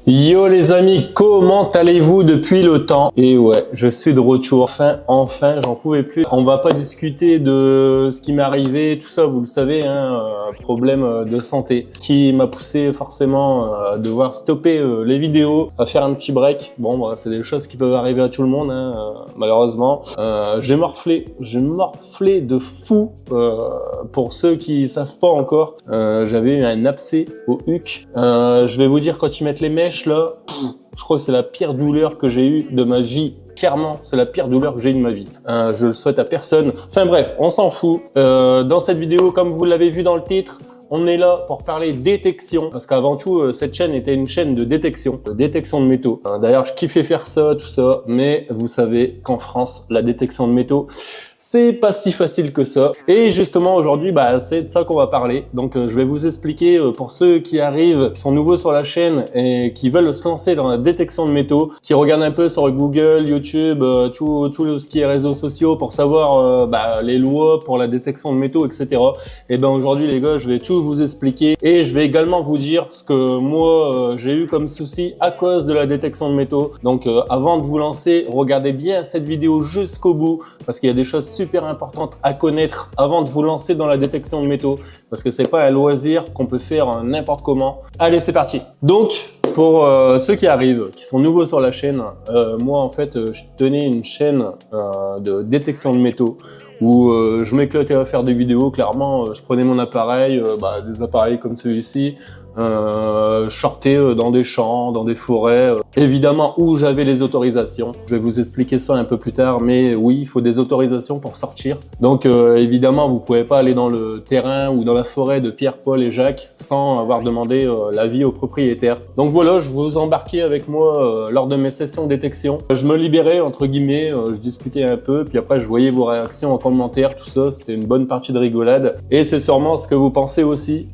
Yo les amis, comment allez-vous depuis le temps? Et ouais, je suis de retour. Enfin, j'en pouvais plus. On va pas discuter de ce qui m'est arrivé, tout ça, vous le savez, hein, problème de santé qui m'a poussé forcément à devoir stopper les vidéos, à faire un petit break. Bon, bah, c'est des choses qui peuvent arriver à tout le monde, hein, malheureusement. J'ai morflé de fou. Pour ceux qui savent pas encore, j'avais eu un abcès au huc. Je vais vous dire, quand ils mettent les mèches là, je crois que c'est la pire douleur que j'ai eue de ma vie. Clairement, c'est la pire douleur que j'ai eue de ma vie. Je le souhaite à personne. Enfin bref, on s'en fout. Dans cette vidéo, comme vous l'avez vu dans le titre, on est là pour parler détection, parce qu'avant tout, cette chaîne était une chaîne de détection de métaux. D'ailleurs, je kiffais faire ça, tout ça, mais vous savez qu'en France, la détection de métaux, c'est pas si facile que ça. Et justement, aujourd'hui, bah, c'est de ça qu'on va parler. Donc, je vais vous expliquer, pour ceux qui arrivent, qui sont nouveaux sur la chaîne et qui veulent se lancer dans la détection de métaux, qui regardent un peu sur Google, YouTube, tout ce qui est réseaux sociaux pour savoir les lois pour la détection de métaux, etc. Et ben aujourd'hui, les gars, je vais tout vous expliquer et je vais également vous dire ce que moi, j'ai eu comme souci à cause de la détection de métaux. Donc, avant de vous lancer, regardez bien cette vidéo jusqu'au bout parce qu'il y a des choses super importantes à connaître avant de vous lancer dans la détection de métaux, parce que c'est pas un loisir qu'on peut faire n'importe comment. Allez, c'est parti. Donc, pour ceux qui arrivent, qui sont nouveaux sur la chaîne, moi en fait, je tenais une chaîne de détection de métaux où je m'éclatais à faire des vidéos. Clairement, je prenais mon appareil, des appareils comme celui-ci, je sortais dans des champs, dans des forêts, évidemment où j'avais les autorisations. Je vais vous expliquer ça un peu plus tard, mais oui, il faut des autorisations pour sortir. Donc évidemment, vous pouvez pas aller dans le terrain ou dans la forêt de Pierre, Paul et Jacques sans avoir demandé l'avis au propriétaire. Donc voilà, je vous embarquais avec moi lors de mes sessions de détection. Je me libérais entre guillemets, je discutais un peu, puis après je voyais vos réactions en commentaire, tout ça, c'était une bonne partie de rigolade. Et c'est sûrement ce que vous pensez aussi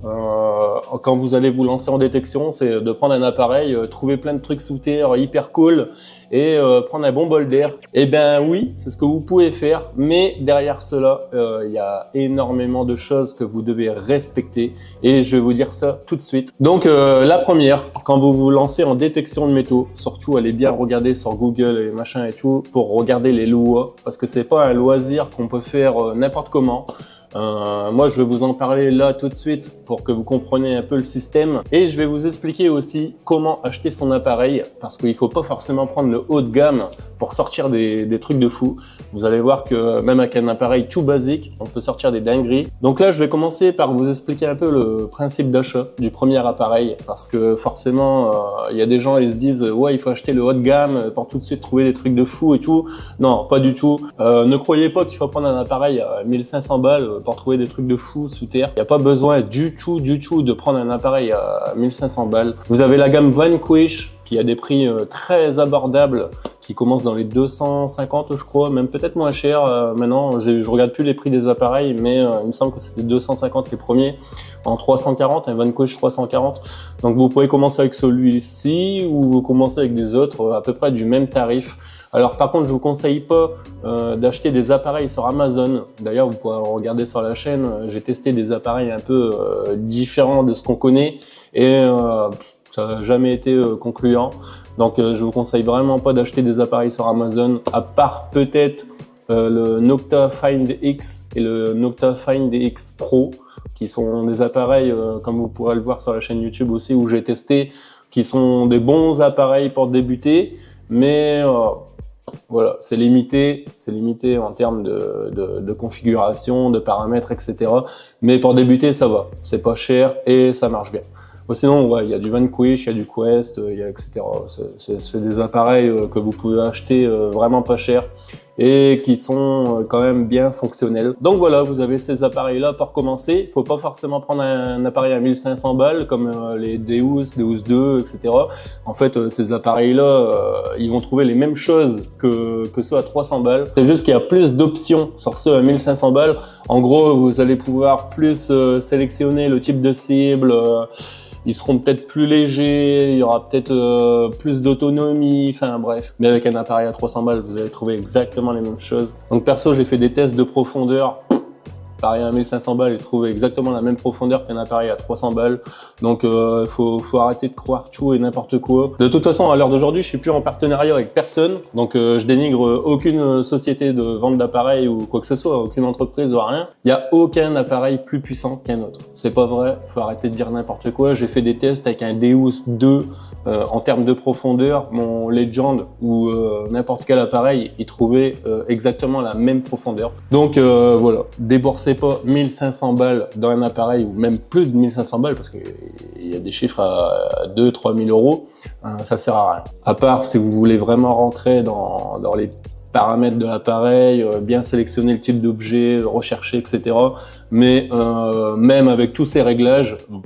quand vous allez vous lancer en détection, c'est de prendre un appareil, trouver plein de trucs sous terre hyper cool et prendre un bon bol d'air. Et ben oui, c'est ce que vous pouvez faire, mais derrière cela, il y a énormément de choses que vous devez respecter et je vais vous dire ça tout de suite. Donc la première, quand vous vous lancez en détection de métaux, surtout allez bien regarder sur Google et machin et tout pour regarder les lois, parce que c'est pas un loisir qu'on peut faire n'importe comment. Moi, je vais vous en parler là tout de suite pour que vous compreniez un peu le système et je vais vous expliquer aussi comment acheter son appareil, parce qu'il faut pas forcément prendre le haut de gamme pour sortir des trucs de fou. Vous allez voir que même avec un appareil tout basique, on peut sortir des dingueries. Donc là, je vais commencer par vous expliquer un peu le principe d'achat du premier appareil, parce que forcément, il y a des gens, ils se disent ouais, il faut acheter le haut de gamme pour tout de suite trouver des trucs de fou et tout. Non, pas du tout. Ne croyez pas qu'il faut prendre un appareil à 1500 balles pour trouver des trucs de fou sous terre. Il n'y a pas besoin du tout de prendre un appareil à 1500 balles. Vous avez la gamme Vanquish qui a des prix très abordables, qui commencent dans les 250 je crois, même peut-être moins cher. Maintenant, je regarde plus les prix des appareils, mais il me semble que c'était 250 les premiers, en 340, un Vanquish 340. Donc vous pouvez commencer avec celui-ci ou vous commencez avec des autres à peu près du même tarif. Alors par contre, je vous conseille pas d'acheter des appareils sur Amazon. D'ailleurs, vous pouvez regarder sur la chaîne, j'ai testé des appareils un peu différents de ce qu'on connaît et ça n'a jamais été concluant. Donc je vous conseille vraiment pas d'acheter des appareils sur Amazon, à part peut-être le Nocta Find X et le Nocta Find X Pro, qui sont des appareils, comme vous pourrez le voir sur la chaîne YouTube aussi, où j'ai testé, qui sont des bons appareils pour débuter, mais voilà, c'est limité en termes de configuration, de paramètres, etc. Mais pour débuter, ça va, c'est pas cher et ça marche bien. Bon, sinon, ouais, il y a du Vanquish, il y a du Quest, il y a etc. C'est des appareils que vous pouvez acheter vraiment pas cher et qui sont quand même bien fonctionnels. Donc voilà, vous avez ces appareils-là pour commencer. Il faut pas forcément prendre un appareil à 1500 balles comme les Deus 2, etc. En fait, ces appareils-là, ils vont trouver les mêmes choses que ceux à 300 balles. C'est juste qu'il y a plus d'options sur ceux à 1500 balles. En gros, vous allez pouvoir plus sélectionner le type de cible. Ils seront peut-être plus légers, il y aura peut-être plus d'autonomie, enfin bref. Mais avec un appareil à 300 balles, vous allez trouver exactement les mêmes choses. Donc perso, j'ai fait des tests de profondeur. appareil à 1500 balles, il trouve exactement la même profondeur qu'un appareil à 300 balles. Donc faut arrêter de croire tout et n'importe quoi. De toute façon, à l'heure d'aujourd'hui, je suis plus en partenariat avec personne. Donc je dénigre aucune société de vente d'appareils ou quoi que ce soit, aucune entreprise ou rien. Il n'y a aucun appareil plus puissant qu'un autre. C'est pas vrai, faut arrêter de dire n'importe quoi. J'ai fait des tests avec un Deus 2 en termes de profondeur. Mon Legend ou n'importe quel appareil, il trouvait exactement la même profondeur. Donc voilà, déboursez pas 1500 balles dans un appareil ou même plus de 1500 balles parce qu'il y a des chiffres à 2-3 000 euros, ça sert à rien. À part si vous voulez vraiment rentrer dans les paramètres de l'appareil, bien sélectionner le type d'objet, rechercher, etc. Mais même avec tous ces réglages, vous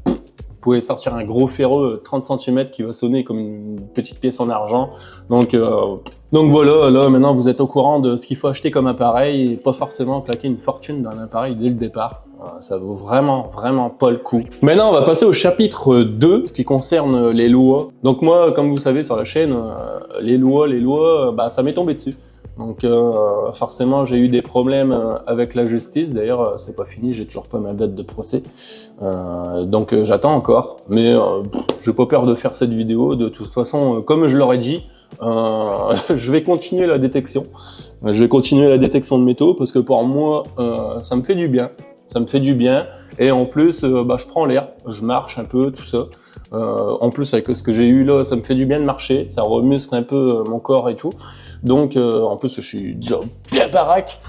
pouvez sortir un gros ferreux 30 cm qui va sonner comme une petite pièce en argent. Donc voilà, là maintenant vous êtes au courant de ce qu'il faut acheter comme appareil et pas forcément claquer une fortune dans un appareil dès le départ. Ça vaut vraiment pas le coup. Maintenant on va passer au chapitre 2, ce qui concerne les lois. Donc moi, comme vous savez sur la chaîne, les lois, bah, ça m'est tombé dessus. Donc forcément j'ai eu des problèmes avec la justice. D'ailleurs c'est pas fini, j'ai toujours pas ma date de procès. Donc j'attends encore, mais j'ai pas peur de faire cette vidéo. De toute façon, comme je l'aurais dit, je vais continuer la détection. Je vais continuer la détection de métaux parce que pour moi ça me fait du bien. Ça me fait du bien et en plus bah, je prends l'air, je marche un peu, tout ça. En plus avec ce que j'ai eu là, ça me fait du bien de marcher, ça remuscle un peu mon corps et tout. Donc en plus je suis déjà bien baraque.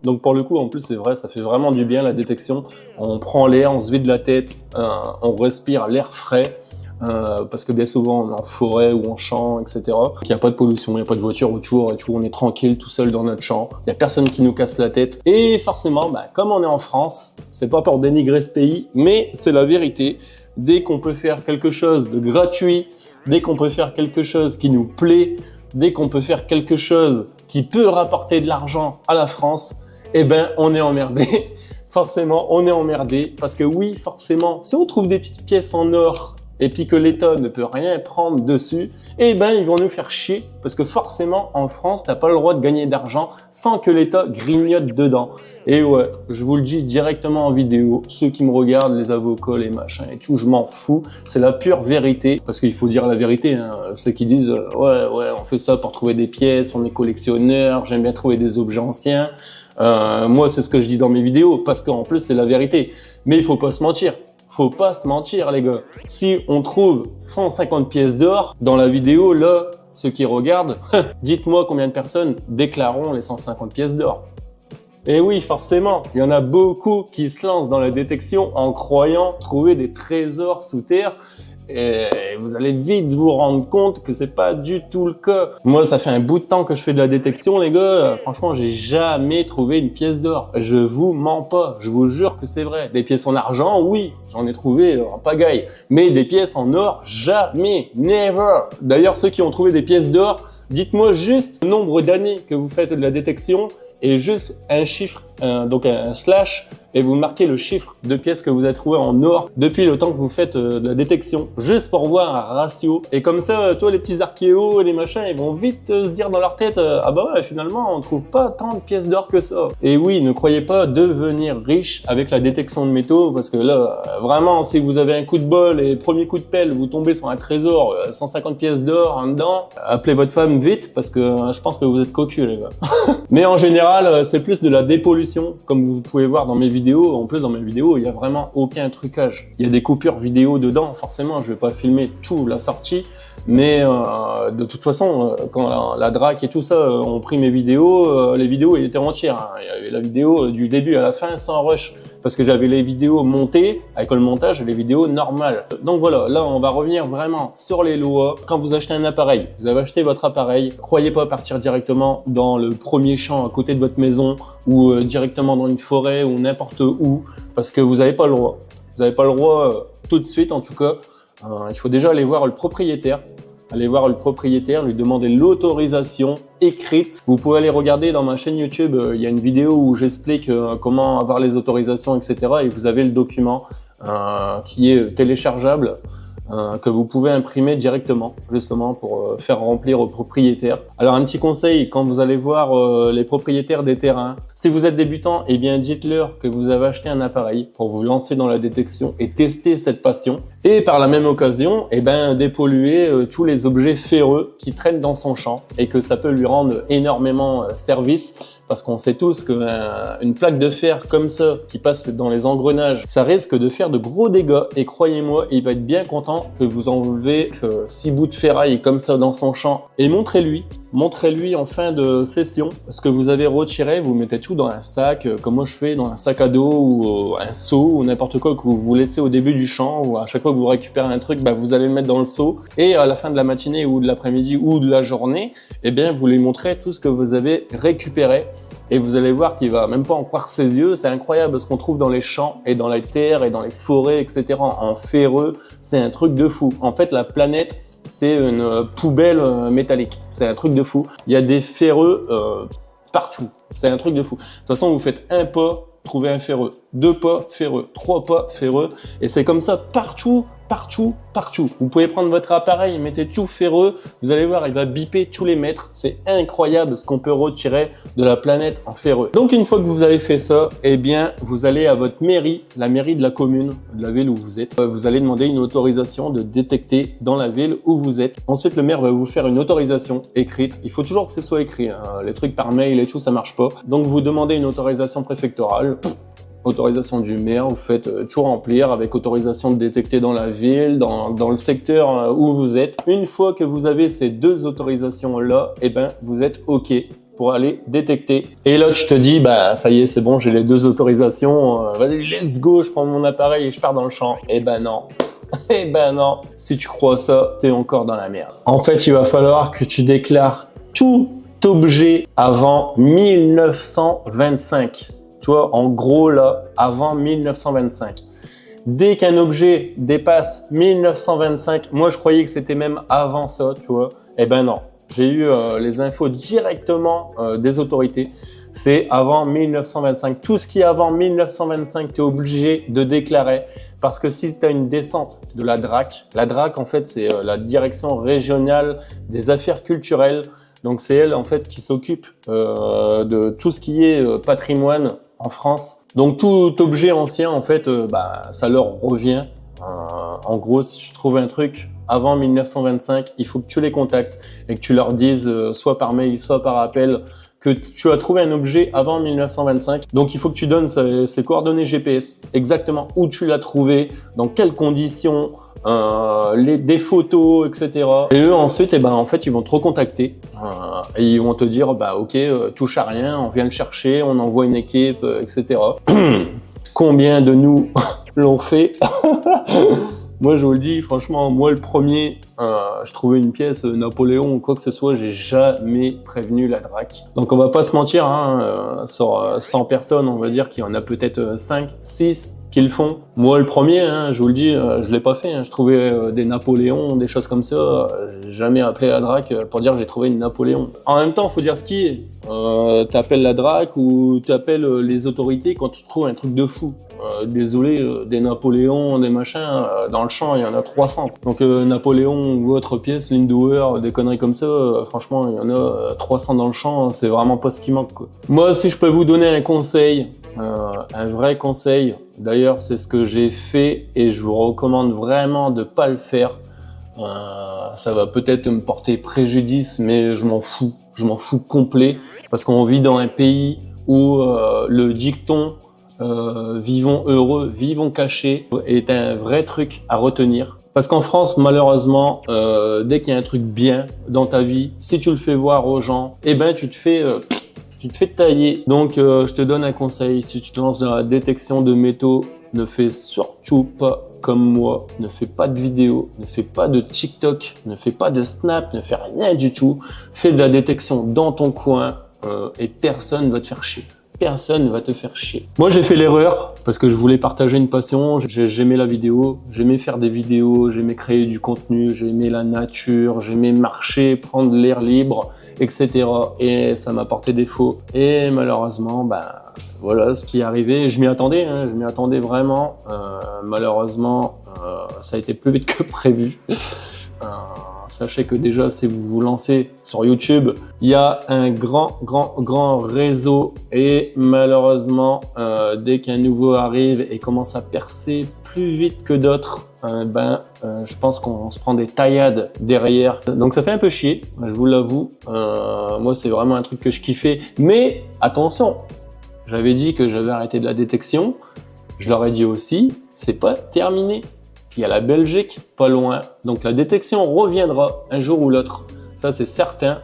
Donc pour le coup en plus c'est vrai, ça fait vraiment du bien la détection. On prend l'air, on se vide la tête, on respire l'air frais. Parce que bien souvent on est en forêt ou en champ, etc. Il n'y a pas de pollution, il n'y a pas de voiture autour et tout, on est tranquille tout seul dans notre champ, il n'y a personne qui nous casse la tête. Et forcément, bah, comme on est en France, c'est pas pour dénigrer ce pays, mais c'est la vérité. Dès qu'on peut faire quelque chose de gratuit, dès qu'on peut faire quelque chose qui nous plaît, dès qu'on peut faire quelque chose qui peut rapporter de l'argent à la France, eh ben on est emmerdé. Forcément, on est emmerdé parce que oui, forcément, si on trouve des petites pièces en or et puis que l'État ne peut rien prendre dessus, eh ben ils vont nous faire chier parce que forcément en France t'as pas le droit de gagner d'argent sans que l'État grignote dedans. Et ouais, je vous le dis directement en vidéo, ceux qui me regardent, les avocats, les machins et tout, je m'en fous, c'est la pure vérité parce qu'il faut dire la vérité, hein. Ceux qui disent ouais on fait ça pour trouver des pièces, on est collectionneur, j'aime bien trouver des objets anciens. Moi c'est ce que je dis dans mes vidéos parce qu'en plus c'est la vérité, mais il faut pas se mentir. Faut pas se mentir les gars. Si on trouve 150 pièces d'or dans la vidéo, là, ceux qui regardent, dites-moi combien de personnes déclareront les 150 pièces d'or. Et oui, forcément, il y en a beaucoup qui se lancent dans la détection en croyant trouver des trésors sous terre. Et vous allez vite vous rendre compte que c'est pas du tout le cas. Moi, ça fait un bout de temps que je fais de la détection, les gars. Franchement, j'ai jamais trouvé une pièce d'or. Je vous mens pas. Je vous jure que c'est vrai. Des pièces en argent, oui, j'en ai trouvé en pagaille. Mais des pièces en or, jamais, never. D'ailleurs, ceux qui ont trouvé des pièces d'or, dites-moi juste le nombre d'années que vous faites de la détection et juste un chiffre, donc un slash, et vous marquez le chiffre de pièces que vous avez trouvé en or depuis le temps que vous faites de la détection, juste pour voir un ratio. Et comme ça, toi les petits archéos et les machins, ils vont vite se dire dans leur tête ah bah ouais, finalement on trouve pas tant de pièces d'or que ça. Et oui, ne croyez pas devenir riche avec la détection de métaux, parce que là, vraiment, si vous avez un coup de bol et premier coup de pelle, vous tombez sur un trésor, 150 pièces d'or en dedans, appelez votre femme vite, parce que je pense que vous êtes cocus les gars. Mais en général, c'est plus de la dépollution, comme vous pouvez voir dans mes vidéos. En plus, dans mes vidéos, il n'y a vraiment aucun trucage. Il y a des coupures vidéo dedans, forcément, je vais pas filmer tout la sortie, mais de toute façon, quand la DRAC et tout ça ont pris mes vidéos, les vidéos elles étaient entières. Hein. Il y avait la vidéo du début à la fin sans rush, parce que j'avais les vidéos montées avec le montage et les vidéos normales. Donc voilà, là on va revenir vraiment sur les lois. Quand vous achetez un appareil, vous avez acheté votre appareil, croyez pas partir directement dans le premier champ à côté de votre maison ou directement dans une forêt ou n'importe où, parce que vous n'avez pas le droit. Vous n'avez pas le droit tout de suite en tout cas. Il faut déjà aller voir le propriétaire. Allez voir le propriétaire, lui demander l'autorisation écrite. Vous pouvez aller regarder dans ma chaîne YouTube, il y a une vidéo où j'explique comment avoir les autorisations, etc. Et vous avez le document qui est téléchargeable. que vous pouvez imprimer directement, justement pour faire remplir aux propriétaires. Alors un petit conseil, quand vous allez voir les propriétaires des terrains, si vous êtes débutant, eh bien dites-leur que vous avez acheté un appareil pour vous lancer dans la détection et tester cette passion. Et par la même occasion, eh ben dépolluer tous les objets ferreux qui traînent dans son champ et que ça peut lui rendre énormément service. Parce qu'on sait tous qu'une plaque de fer comme ça, qui passe dans les engrenages, ça risque de faire de gros dégâts. Et croyez-moi, il va être bien content que vous enlevez 6 bouts de ferraille comme ça dans son champ. Et montrez-lui en fin de session ce que vous avez retiré. Vous mettez tout dans un sac, comme moi je fais, dans un sac à dos ou un seau ou n'importe quoi que vous laissez au début du champ. Ou à chaque fois que vous récupérez un truc, bah, vous allez le mettre dans le seau. Et à la fin de la matinée ou de l'après-midi ou de la journée, eh bien, vous lui montrez tout ce que vous avez récupéré. Et vous allez voir qu'il va même pas en croire ses yeux. C'est incroyable ce qu'on trouve dans les champs et dans la terre et dans les forêts, etc. en ferreux. C'est un truc de fou. En fait, la planète, c'est une poubelle métallique. C'est un truc de fou. Il y a des ferreux partout. C'est un truc de fou. De toute façon, vous faites un pas, trouvez un ferreux. 2 pas, ferreux. 3 pas, ferreux. Et c'est comme ça partout. Vous pouvez prendre votre appareil, mettez tout ferreux, vous allez voir, il va biper tous les mètres. C'est incroyable ce qu'on peut retirer de la planète en ferreux. Donc une fois que vous avez fait ça, eh bien, vous allez à votre mairie, la mairie de la commune, de la ville où vous êtes. Vous allez demander une autorisation de détecter dans la ville où vous êtes. Ensuite, le maire va vous faire une autorisation écrite. Il faut toujours que ce soit écrit, hein. Les trucs par mail et tout, ça marche pas. Donc vous demandez une autorisation préfectorale. Autorisation du maire, vous faites tout remplir avec autorisation de détecter dans la ville, dans le secteur où vous êtes. Une fois que vous avez ces 2 autorisations-là, eh ben, vous êtes OK pour aller détecter. Et là, je te dis, bah, ça y est, c'est bon, j'ai les 2 autorisations. Vas-y, let's go, je prends mon appareil et je pars dans le champ. Eh ben non. Eh ben non. Si tu crois ça, t'es encore dans la merde. En fait, il va falloir que tu déclares tout objet avant 1925. Tu vois, en gros, là, avant 1925. Dès qu'un objet dépasse 1925, moi, je croyais que c'était même avant ça, tu vois. Eh ben non. J'ai eu les infos directement des autorités. C'est avant 1925. Tout ce qui est avant 1925, tu es obligé de déclarer. Parce que si tu as une descente de la DRAC, en fait, c'est la Direction Régionale des Affaires Culturelles. Donc, c'est elle, en fait, qui s'occupe de tout ce qui est patrimoine en France. Donc tout objet ancien, en fait, ça leur revient. En gros, si tu trouves un truc avant 1925, il faut que tu les contactes et que tu leur dises, soit par mail, soit par appel, que tu as trouvé un objet avant 1925. Donc il faut que tu donnes ses coordonnées GPS, exactement où tu l'as trouvé, dans quelles conditions, des photos, etc. Et eux ensuite, en fait, ils vont te recontacter et ils vont te dire, ok, touche à rien, on vient le chercher, on envoie une équipe, etc. Combien de nous l'ont fait? Moi, je vous le dis, franchement, moi, le premier, je trouvais une pièce Napoléon ou quoi que ce soit, j'ai jamais prévenu la DRAC. Donc, on va pas se mentir, hein, sur 100 personnes, on va dire qu'il y en a peut-être 5, 6 qui le font. Moi, le premier, hein, je vous le dis, je l'ai pas fait. Hein. Je trouvais des Napoléons, des choses comme ça. J'ai jamais appelé la DRAC pour dire que j'ai trouvé une Napoléon. En même temps, faut dire ce qui est. T'appelles la DRAC ou t'appelles les autorités quand tu trouves un truc de fou. Désolé, des Napoléons, des machins, dans le champ, il y en a 300. Donc Napoléon ou autre pièce, Lindauer, des conneries comme ça, franchement, il y en a 300 dans le champ, c'est vraiment pas ce qui manque, quoi. Moi, si je peux vous donner un conseil, un vrai conseil, d'ailleurs, c'est ce que j'ai fait et je vous recommande vraiment de pas le faire. Ça va peut-être me porter préjudice, mais je m'en fous complet, parce qu'on vit dans un pays où le dicton vivons heureux, vivons cachés est un vrai truc à retenir. Parce qu'en France, malheureusement, dès qu'il y a un truc bien dans ta vie, si tu le fais voir aux gens, tu te fais tailler. Donc, je te donne un conseil. Si tu te lances dans la détection de métaux, ne fais surtout pas comme moi. Ne fais pas de vidéos, ne fais pas de TikTok, ne fais pas de Snap, ne fais rien du tout. Fais de la détection dans ton coin et personne ne va te faire chier. Personne ne va te faire chier. Moi, j'ai fait l'erreur parce que je voulais partager une passion. J'aimais la vidéo, j'aimais faire des vidéos, j'aimais créer du contenu, j'aimais la nature, j'aimais marcher, prendre l'air libre, etc. Et ça m'a porté défaut. Et malheureusement, voilà ce qui est arrivé. Je m'y attendais, hein, je m'y attendais vraiment. Malheureusement, ça a été plus vite que prévu. Sachez que déjà, si vous vous lancez sur YouTube, il y a un grand réseau et malheureusement, dès qu'un nouveau arrive et commence à percer plus vite que d'autres, je pense qu'on se prend des taillades derrière. Donc ça fait un peu chier, je vous l'avoue. Moi, c'est vraiment un truc que je kiffais. Mais attention, j'avais dit que j'avais arrêté de la détection. Je leur ai dit aussi, c'est pas terminé. Il y a la Belgique pas loin, donc la détection reviendra un jour ou l'autre, ça c'est certain.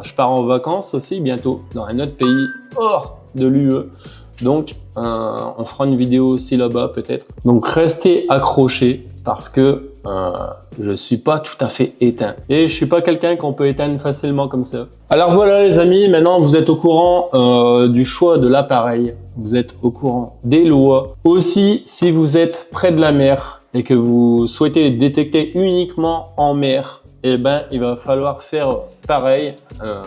Je pars en vacances aussi bientôt dans un autre pays hors de l'UE, donc on fera une vidéo aussi là-bas peut-être. Donc restez accrochés parce que je suis pas tout à fait éteint et je suis pas quelqu'un qu'on peut éteindre facilement comme ça. Alors voilà les amis, maintenant vous êtes au courant du choix de l'appareil, vous êtes au courant des lois. Aussi, si vous êtes près de la mer et que vous souhaitez détecter uniquement en mer, il va falloir faire pareil,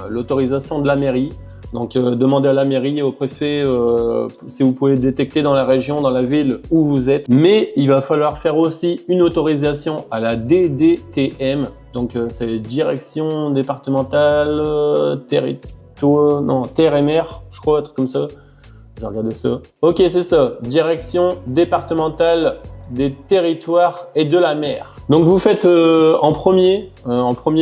l'autorisation de la mairie. Donc demandez à la mairie et au préfet si vous pouvez détecter dans la région, dans la ville où vous êtes. Mais il va falloir faire aussi une autorisation à la DDTM. Donc c'est Direction départementale terre et mer, je crois, un truc comme ça. J'ai regardé ça. Ok, c'est ça. Direction départementale des territoires et de la mer. Donc vous faites en premier,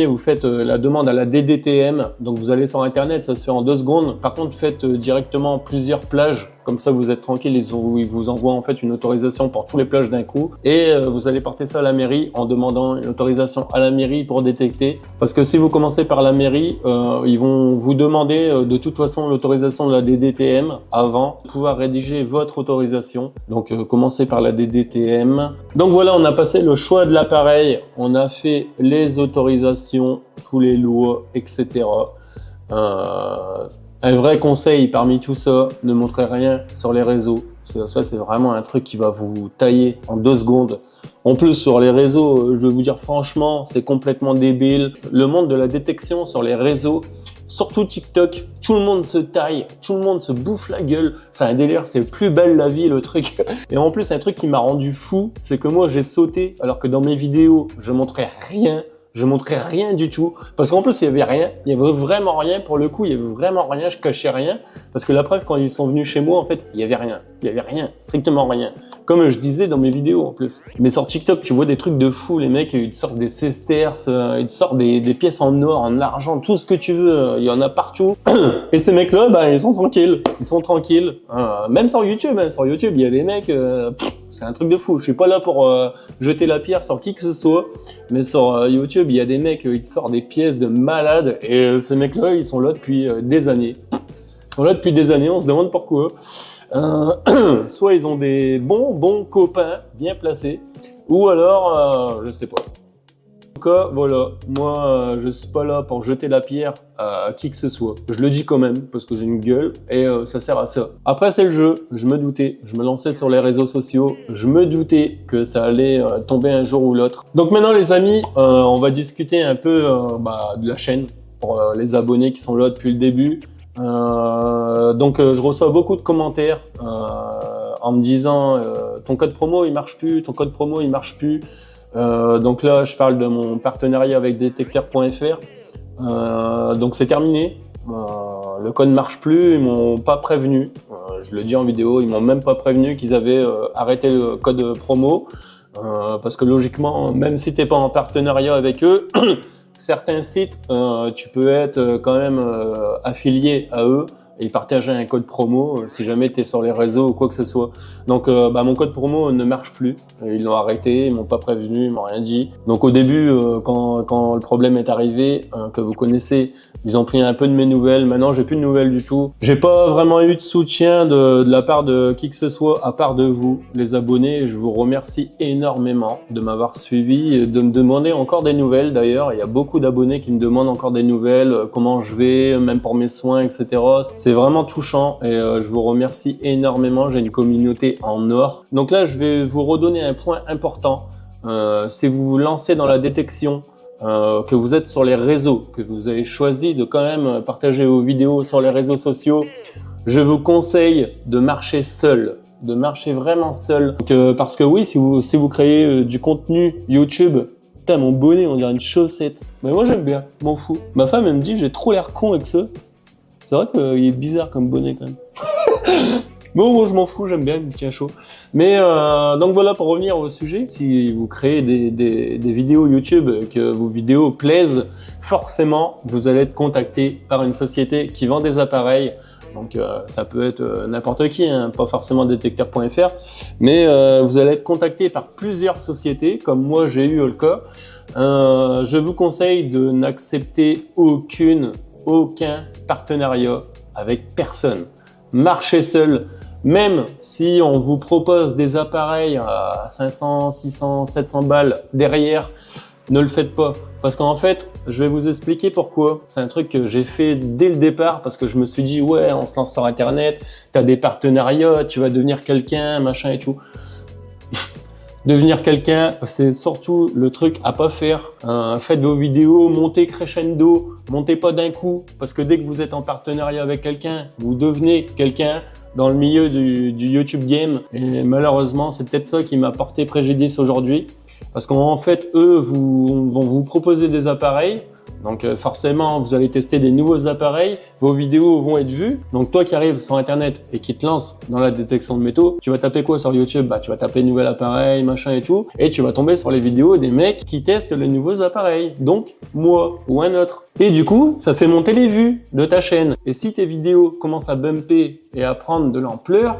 vous faites la demande à la DDTM. Donc vous allez sur internet, ça se fait en 2 secondes. Par contre, faites directement plusieurs plages. Comme ça, vous êtes tranquille. Ils vous envoient en fait une autorisation pour tous les plages d'un coup. Et vous allez porter ça à la mairie en demandant une autorisation à la mairie pour détecter. Parce que si vous commencez par la mairie, ils vont vous demander de toute façon l'autorisation de la DDTM avant de pouvoir rédiger votre autorisation. Donc commencez par la DDTM. Donc voilà, on a passé le choix de l'appareil. On a fait les autorisations, tous les lois, etc. Un vrai conseil parmi tout ça, ne montrez rien sur les réseaux. Ça, c'est vraiment un truc qui va vous tailler en 2 secondes. En plus, sur les réseaux, je vais vous dire franchement, c'est complètement débile. Le monde de la détection sur les réseaux, surtout TikTok, tout le monde se taille, tout le monde se bouffe la gueule. C'est un délire, c'est plus belle la vie le truc. Et en plus, un truc qui m'a rendu fou, c'est que moi j'ai sauté alors que dans mes vidéos, je montrais rien. Je montrais rien du tout, parce qu'en plus il y avait rien, il y avait vraiment rien, pour le coup il y avait vraiment rien, je cachais rien, parce que la preuve quand ils sont venus chez moi en fait, il y avait rien, strictement rien, comme je disais dans mes vidéos en plus. Mais sur TikTok tu vois des trucs de fou, les mecs ils te sortent des sesterces, ils te sortent des pièces en or, en argent, tout ce que tu veux, il y en a partout, et ces mecs là, ils sont tranquilles, même sur YouTube, il y a des mecs, c'est un truc de fou, je suis pas là pour jeter la pierre sur qui que ce soit, mais sur YouTube, il y a des mecs, ils te sortent des pièces de malades et ces mecs-là, ils sont là depuis des années. Ils sont là depuis des années, on se demande pourquoi. Soit ils ont des bons copains bien placés, ou alors, je sais pas. En tout cas, voilà, moi, je suis pas là pour jeter la pierre à qui que ce soit. Je le dis quand même, parce que j'ai une gueule, et ça sert à ça. Après, c'est le jeu, je me doutais, je me lançais sur les réseaux sociaux, je me doutais que ça allait tomber un jour ou l'autre. Donc maintenant, les amis, on va discuter un peu de la chaîne, pour les abonnés qui sont là depuis le début. Je reçois beaucoup de commentaires en me disant ton code promo, il marche plus, ton code promo, il marche plus. Donc là, je parle de mon partenariat avec détecteur.fr. Donc c'est terminé. Le code ne marche plus, ils m'ont pas prévenu. Je le dis en vidéo, ils m'ont même pas prévenu qu'ils avaient arrêté le code promo. Parce que logiquement, même si t'es pas en partenariat avec eux, certains sites, tu peux être quand même affilié à eux et partager un code promo si jamais tu es sur les réseaux ou quoi que ce soit. Donc mon code promo ne marche plus. Ils l'ont arrêté, ils m'ont pas prévenu, ils m'ont rien dit. Donc au début, quand le problème est arrivé, que vous connaissez, ils ont pris un peu de mes nouvelles. Maintenant, j'ai plus de nouvelles du tout. J'ai pas vraiment eu de soutien de la part de qui que ce soit, à part de vous, les abonnés. Je vous remercie énormément de m'avoir suivi et de me demander encore des nouvelles. D'ailleurs, il y a beaucoup d'abonnés qui me demandent encore des nouvelles, comment je vais, même pour mes soins, etc. C'est vraiment touchant et je vous remercie énormément. J'ai une communauté en or. Donc là, je vais vous redonner un point important. Si vous vous lancez dans la détection, que vous êtes sur les réseaux, que vous avez choisi de quand même partager vos vidéos sur les réseaux sociaux, je vous conseille de marcher seul. de marcher vraiment seul. Donc, parce que oui, si vous créez du contenu YouTube, putain, mon bonnet, on dirait une chaussette. Mais moi, j'aime bien, m'en fous. Ma femme, elle me dit, j'ai trop l'air con avec ça. C'est vrai qu'il est bizarre comme bonnet quand même. Bon, moi je m'en fous, j'aime bien, il me tient chaud. Mais donc voilà, pour revenir au sujet, si vous créez des vidéos YouTube, que vos vidéos plaisent, forcément, vous allez être contacté par une société qui vend des appareils. Donc ça peut être n'importe qui, hein, pas forcément détecteur.fr, mais vous allez être contacté par plusieurs sociétés, comme moi j'ai eu le cas. Je vous conseille de n'accepter aucun partenariat avec personne. Marchez seul. Même si on vous propose des appareils à 500, 600, 700 balles derrière, ne le faites pas. Parce qu'en fait, je vais vous expliquer pourquoi. C'est un truc que j'ai fait dès le départ parce que je me suis dit, ouais, on se lance sur Internet, tu as des partenariats, tu vas devenir quelqu'un, machin et tout. Devenir quelqu'un, c'est surtout le truc à pas faire. Faites vos vidéos, montez crescendo, montez pas d'un coup. Parce que dès que vous êtes en partenariat avec quelqu'un, vous devenez quelqu'un dans le milieu du YouTube game. Et malheureusement, c'est peut-être ça qui m'a porté préjudice aujourd'hui. Parce qu'en fait, eux vont vous proposer des appareils. Donc forcément, vous allez tester des nouveaux appareils, vos vidéos vont être vues. Donc toi qui arrives sur Internet et qui te lance dans la détection de métaux, tu vas taper quoi sur YouTube? Bah tu vas taper nouvel appareil, machin et tout, et tu vas tomber sur les vidéos des mecs qui testent les nouveaux appareils. Donc moi ou un autre. Et du coup, ça fait monter les vues de ta chaîne. Et si tes vidéos commencent à bumper et à prendre de l'ampleur,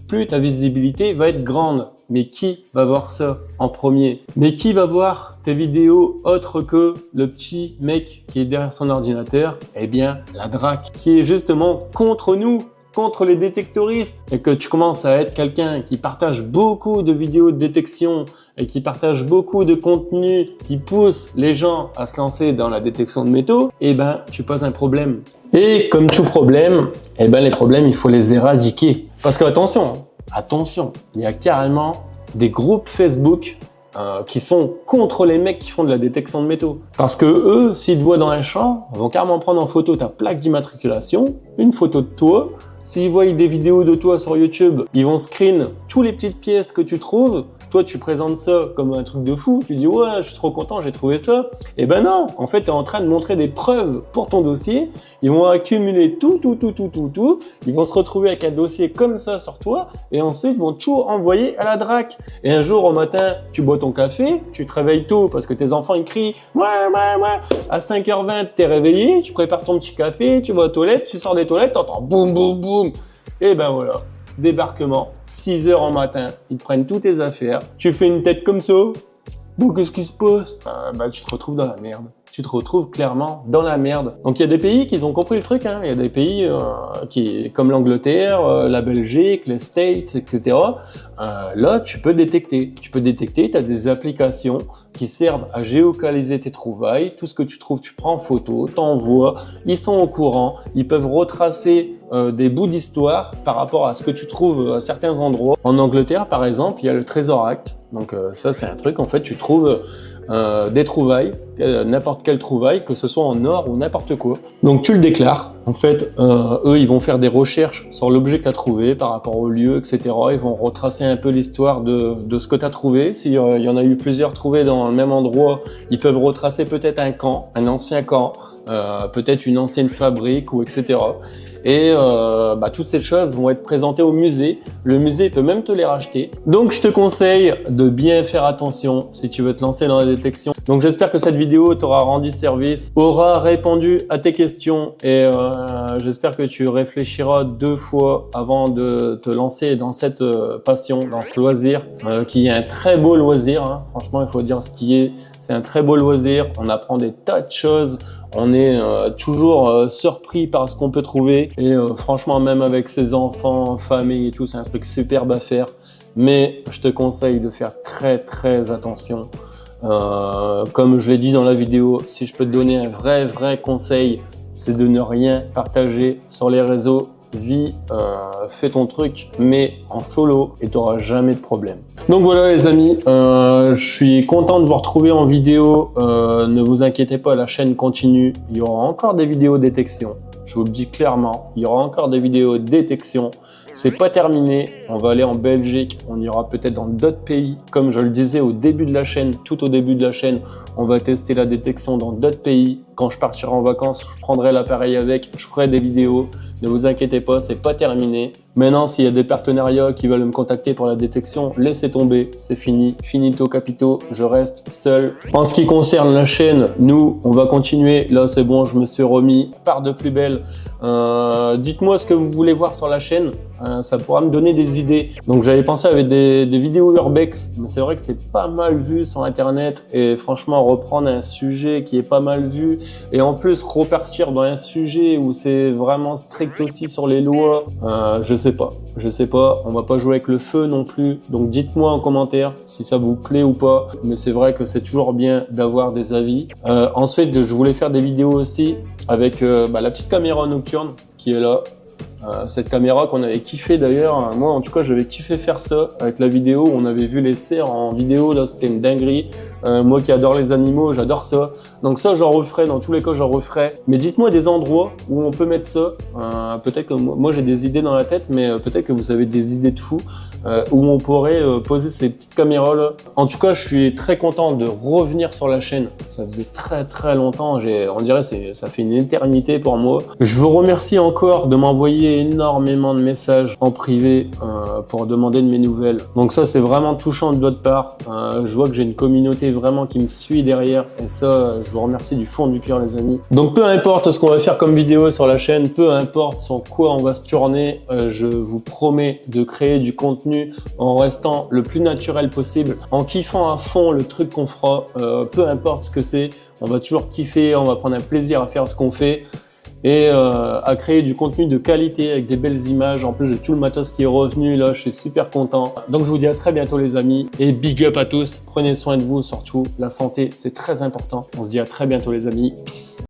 plus ta visibilité va être grande. Mais qui va voir ça en premier? Mais qui va voir tes vidéos autre que le petit mec qui est derrière son ordinateur? Eh bien, la DRAC, qui est justement contre nous, contre les détectoristes. Et que tu commences à être quelqu'un qui partage beaucoup de vidéos de détection et qui partage beaucoup de contenu qui pousse les gens à se lancer dans la détection de métaux, eh ben, tu poses un problème. Et comme tout problème, eh ben, les problèmes, il faut les éradiquer. Parce que attention, il y a carrément des groupes Facebook qui sont contre les mecs qui font de la détection de métaux. Parce que eux, s'ils te voient dans un champ, ils vont carrément prendre en photo ta plaque d'immatriculation, une photo de toi. S'ils voient des vidéos de toi sur YouTube, ils vont screen toutes les petites pièces que tu trouves. Toi, tu présentes ça comme un truc de fou. Tu dis, ouais, je suis trop content, j'ai trouvé ça. Eh ben non, en fait, tu es en train de montrer des preuves pour ton dossier. Ils vont accumuler tout. Ils vont se retrouver avec un dossier comme ça sur toi. Et ensuite, ils vont tout envoyer à la DRAC. Et un jour, au matin, tu bois ton café, tu te réveilles tôt parce que tes enfants, ils crient, ouais. À 5h20, tu es réveillé, tu prépares ton petit café, tu vas aux toilettes, tu sors des toilettes, tu entends boum, boum, boum. Et ben voilà. Débarquement, 6h en matin, ils te prennent toutes tes affaires, tu fais une tête comme ça, bon qu'est-ce qui se passe? Bah tu te retrouves dans la merde. Tu te retrouves clairement dans la merde. Donc il y a des pays qui ont compris le truc, hein. Il y a des pays comme l'Angleterre, la Belgique, les States, etc. Là, tu peux détecter. Tu as des applications qui servent à géolocaliser tes trouvailles. Tout ce que tu trouves, tu prends en photo, t'envoies. Ils sont au courant. Ils peuvent retracer des bouts d'histoire par rapport à ce que tu trouves à certains endroits. En Angleterre, par exemple, il y a le Treasure Act. Donc ça, c'est un truc, en fait, tu trouves des trouvailles, n'importe quelle trouvaille, que ce soit en or ou n'importe quoi. Donc tu le déclares. En fait, eux, ils vont faire des recherches sur l'objet que tu as trouvé par rapport au lieu, etc. Ils vont retracer un peu l'histoire de ce que tu as trouvé. S'il y en a eu plusieurs trouvés dans le même endroit, ils peuvent retracer peut-être un camp, un ancien camp, peut-être une ancienne fabrique ou etc. Et toutes ces choses vont être présentées au musée. Le musée peut même te les racheter. Donc je te conseille de bien faire attention si tu veux te lancer dans la détection. Donc j'espère que cette vidéo t'aura rendu service, aura répondu à tes questions et j'espère que tu réfléchiras 2 fois avant de te lancer dans cette passion, dans ce loisir qui est un très beau loisir, hein. Franchement, il faut dire ce qui est. C'est un très beau loisir. On apprend des tas de choses. On est toujours surpris par ce qu'on peut trouver et franchement, même avec ses enfants, famille et tout, c'est un truc superbe à faire. Mais je te conseille de faire très attention. Comme je l'ai dit dans la vidéo, si je peux te donner un vrai conseil, c'est de ne rien partager sur les réseaux. Fais ton truc, mais en solo et tu n'auras jamais de problème. Donc voilà les amis, je suis content de vous retrouver en vidéo. Ne vous inquiétez pas, la chaîne continue. Il y aura encore des vidéos détection. Je vous le dis clairement, il y aura encore des vidéos détection. c'est pas terminé. On va aller en Belgique, on ira peut-être dans d'autres pays. Comme je le disais au début de la chaîne, tout au début de la chaîne, on va tester la détection dans d'autres pays. Quand je partirai en vacances, je prendrai l'appareil avec, je ferai des vidéos. Ne vous inquiétez pas, c'est pas terminé. Maintenant, s'il y a des partenariats qui veulent me contacter pour la détection, laissez tomber, c'est fini. Finito capito, je reste seul. En ce qui concerne la chaîne, nous, on va continuer. Là, c'est bon, je me suis remis. Part de plus belle. Dites-moi ce que vous voulez voir sur la chaîne, ça pourra me donner des idées. Donc j'avais pensé avec des vidéos urbex, mais c'est vrai que c'est pas mal vu sur internet et franchement reprendre un sujet qui est pas mal vu et en plus repartir dans un sujet où c'est vraiment strict aussi sur les lois, je sais pas, on va pas jouer avec le feu non plus. Donc dites-moi en commentaire si ça vous plaît ou pas, mais c'est vrai que c'est toujours bien d'avoir des avis. Ensuite, je voulais faire des vidéos aussi avec la petite caméra nocturne qui est là. Cette caméra qu'on avait kiffé d'ailleurs, moi en tout cas j'avais kiffé faire ça avec la vidéo, on avait vu les cerfs en vidéo, là c'était une dinguerie. Moi qui adore les animaux, j'adore ça. Donc ça j'en referai, dans tous les cas j'en referai. Mais dites-moi des endroits où on peut mettre ça. Peut-être que moi j'ai des idées dans la tête, mais peut-être que vous avez des idées de fou. Où on pourrait poser ces petites caméras là. En tout cas je suis très content de revenir sur la chaîne, ça faisait très longtemps, on dirait ça fait une éternité pour moi. Je vous remercie encore de m'envoyer énormément de messages en privé pour demander de mes nouvelles, donc ça c'est vraiment touchant de votre part. Je vois que j'ai une communauté vraiment qui me suit derrière et ça je vous remercie du fond du cœur les amis. Donc peu importe ce qu'on va faire comme vidéo sur la chaîne, peu importe sur quoi on va se tourner, je vous promets de créer du contenu en restant le plus naturel possible, en kiffant à fond le truc qu'on fera, peu importe ce que c'est, on va toujours kiffer, on va prendre un plaisir à faire ce qu'on fait et à créer du contenu de qualité avec des belles images. En plus j'ai tout le matos qui est revenu là, je suis super content. Donc je vous dis à très bientôt les amis et big up à tous, prenez soin de vous surtout, la santé c'est très important. On se dit à très bientôt les amis. Peace.